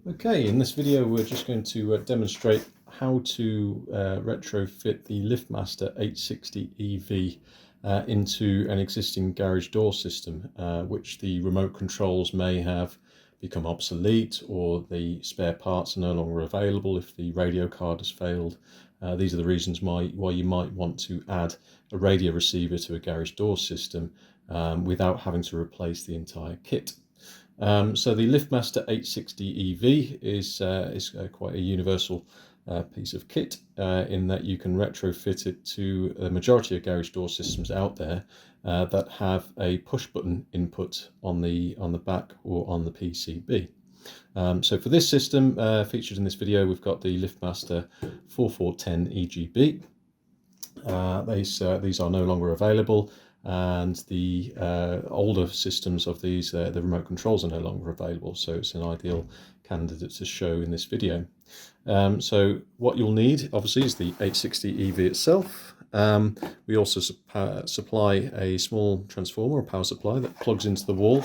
Okay, in this video we're just going to demonstrate how to retrofit the LiftMaster 860 EV into an existing garage door system, which the remote controls may have become obsolete, or the spare parts are no longer available if the radio card has failed. These are the reasons why you might want to add a radio receiver to a garage door system without having to replace the entire kit. So the LiftMaster 860 EV is quite a universal piece of kit in that you can retrofit it to a majority of garage door systems out there that have a push button input on the back or on the PCB. So for this system featured in this video, we've got the LiftMaster 4410 EGB. These are no longer available, and the older systems of these, the remote controls are no longer available, so it's an ideal candidate to show in this video. So what you'll need obviously is the 860 EV itself. We also supply a small transformer or power supply that plugs into the wall,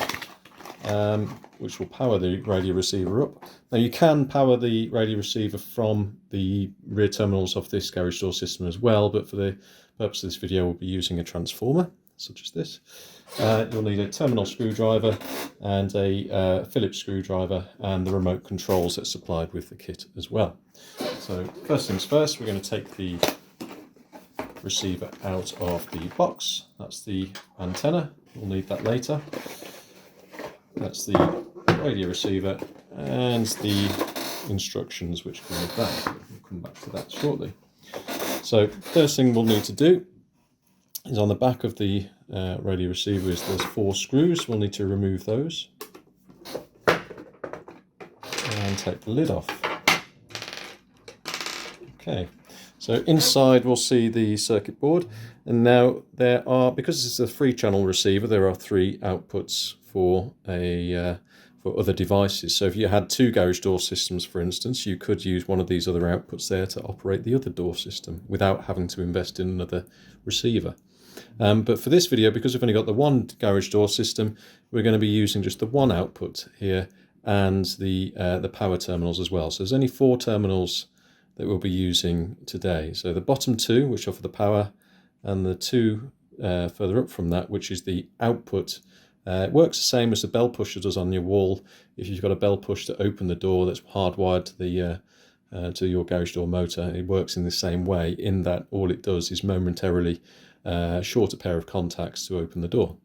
which will power the radio receiver up. Now you can power the radio receiver from the rear terminals of this garage door system as well, but for the purpose of this video we'll be using a transformer such as this. You'll need a terminal screwdriver and a Phillips screwdriver, and the remote controls that's supplied with the kit as well. So first things first, we're going to take the receiver out of the box. That's the antenna, we'll need that later. That's the radio receiver and the instructions which come with that. We'll come back to that shortly. So first thing we'll need to do is on the back of the radio receiver there's 4 screws. We'll need to remove those and take the lid off. Okay, so inside we'll see the circuit board, and now there are, because this is a 3-channel receiver, there are 3 outputs for for other devices. So if you had 2 garage door systems, for instance, you could use one of these other outputs there to operate the other door system without having to invest in another receiver. But for this video, because we've only got the 1 garage door system, we're going to be using just the 1 output here and the power terminals as well. So there's only 4 terminals that we'll be using today. So the bottom 2, which are for the power, and the 2 further up from that, which is the output. It works the same as the bell pusher does on your wall. If you've got a bell push to open the door that's hardwired to the to your garage door motor, it works in the same way, in that all it does is momentarily short a pair of contacts to open the door.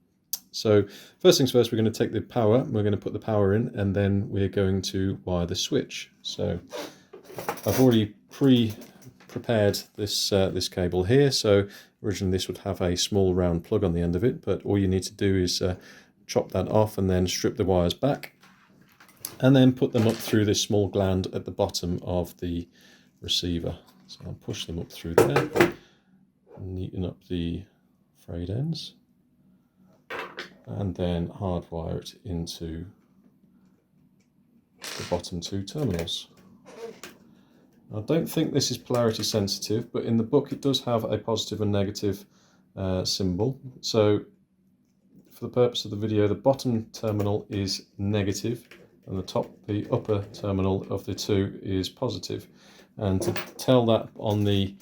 So first things first, we're going to take the power, we're going to put the power in, and then we're going to wire the switch. So I've already prepared this this cable here. So originally this would have a small round plug on the end of it, but all you need to do is chop that off and then strip the wires back, and then put them up through this small gland at the bottom of the receiver. So I'll push them up through there, neaten up the frayed ends, and then hardwire it into the bottom 2 terminals. I don't think this is polarity sensitive, but in the book it does have a positive and negative symbol. So for the purpose of the video, the bottom terminal is negative and the upper terminal of the 2 is positive. And to tell that on the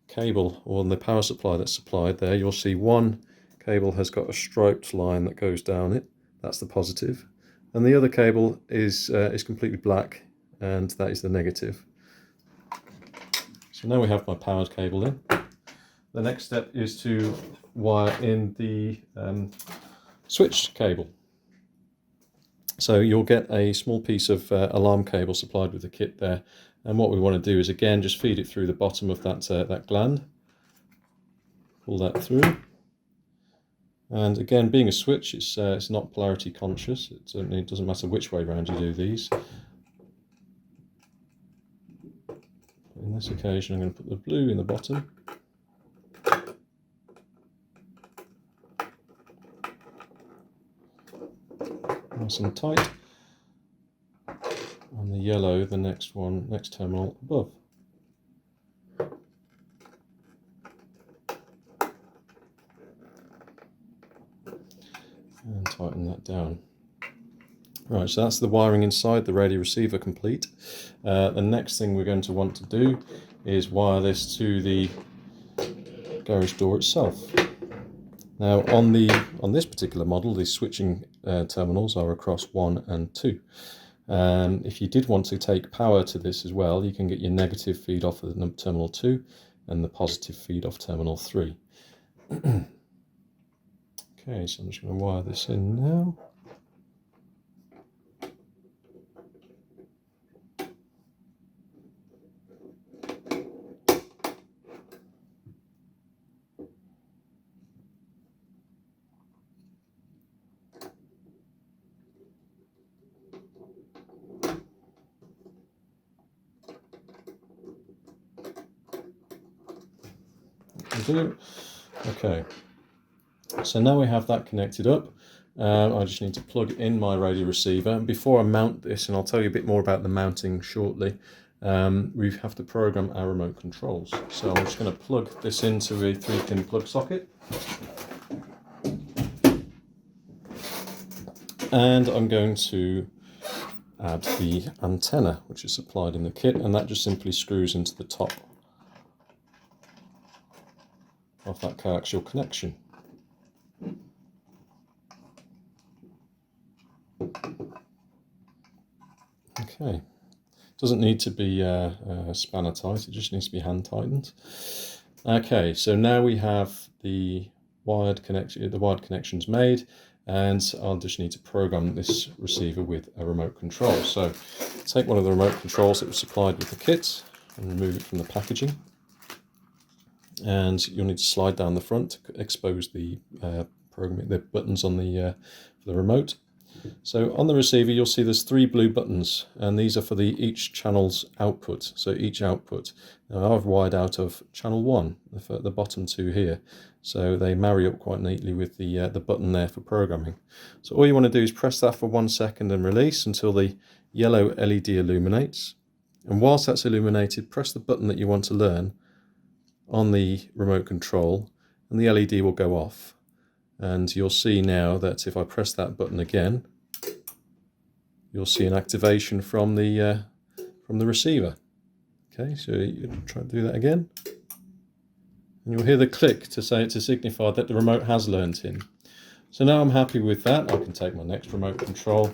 cable or on the power supply that's supplied there, you'll see one cable has got a striped line that goes down it. That's the positive, and the other cable is completely black, and that is the negative. So now we have my powered cable in. The next step is to wire in the switch cable. So you'll get a small piece of alarm cable supplied with the kit there, and what we want to do is again just feed it through the bottom of that gland, pull that through, and again, being a switch, it's not polarity conscious. It certainly doesn't matter which way around you do these. In this occasion, I'm going to put the blue in the bottom. Nice and tight. And the yellow, the next terminal above. And tighten that down. Right, so that's the wiring inside the radio receiver complete. The next thing we're going to want to do is wire this to the garage door itself. Now on this particular model, the switching terminals are across 1 and 2. If you did want to take power to this as well, you can get your negative feed off of terminal 2 and the positive feed off terminal 3. Okay, so I'm just going to wire this in now. Okay, so now we have that connected up. I just need to plug in my radio receiver, and before I mount this, and I'll tell you a bit more about the mounting shortly, we have to program our remote controls. So I'm just going to plug this into a 3-pin plug socket, and I'm going to add the antenna which is supplied in the kit, and that just simply screws into the top of that coaxial connection. Okay, doesn't need to be spanner tight, it just needs to be hand tightened. Okay, so now we have the wired connections made, and I'll just need to program this receiver with a remote control. So take one of the remote controls that was supplied with the kit and remove it from the packaging. And you'll need to slide down the front to expose the buttons on the for the remote. So on the receiver you'll see there's 3 blue buttons, and these are for each channel's output. So each output. Now I've wired out of channel 1, the bottom 2 here, so they marry up quite neatly with the button there for programming. So all you want to do is press that for 1 second and release until the yellow LED illuminates. And whilst that's illuminated, press the button that you want to learn on the remote control, and the LED will go off. And you'll see now that if I press that button again, you'll see an activation from the receiver. Okay, so you try to do that again, and you'll hear the click to signify that the remote has learnt in. So now I'm happy with that. I can take my next remote control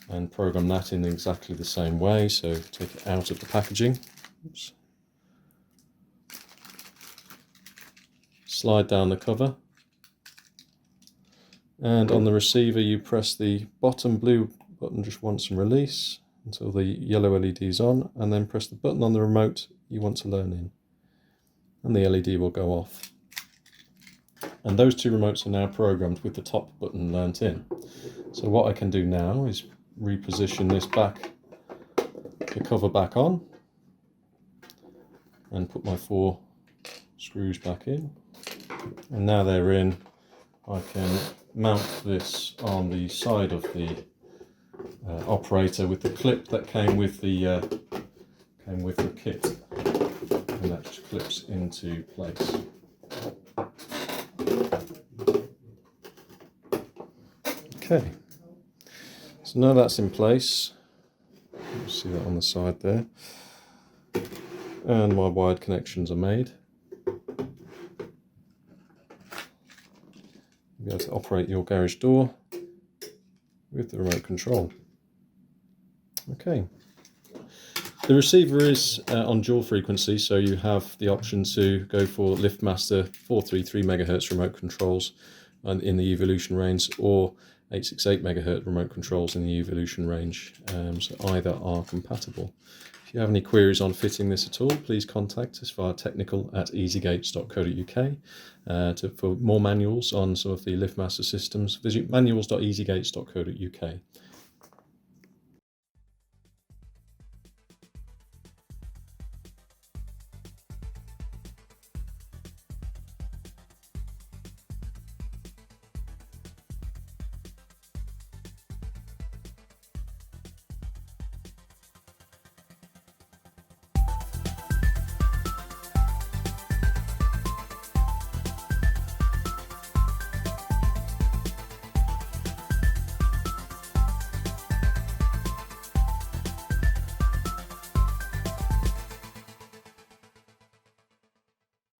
and program that in exactly the same way. So take it out of the packaging. Oops. Slide down the cover, and on the receiver you press the bottom blue button just once and release until the yellow LED is on, and then press the button on the remote you want to learn in, and the LED will go off. And those 2 remotes are now programmed with the top button learnt in. So what I can do now is reposition this back, the cover back on, and put my 4 screws back in. And now they're in, I can mount this on the side of the operator with the clip that came with the kit, and that just clips into place. Okay, so now that's in place, you see that on the side there, and my wired connections are made. You'll be able to operate your garage door with the remote control. Okay. The receiver is on dual frequency, so you have the option to go for LiftMaster 433 MHz remote controls in the evolution range, or 868 MHz remote controls in the evolution range. So either are compatible. If you have any queries on fitting this at all, please contact us via technical@easygates.co.uk. For more manuals on some of the LiftMaster systems, visit manuals.easygates.co.uk.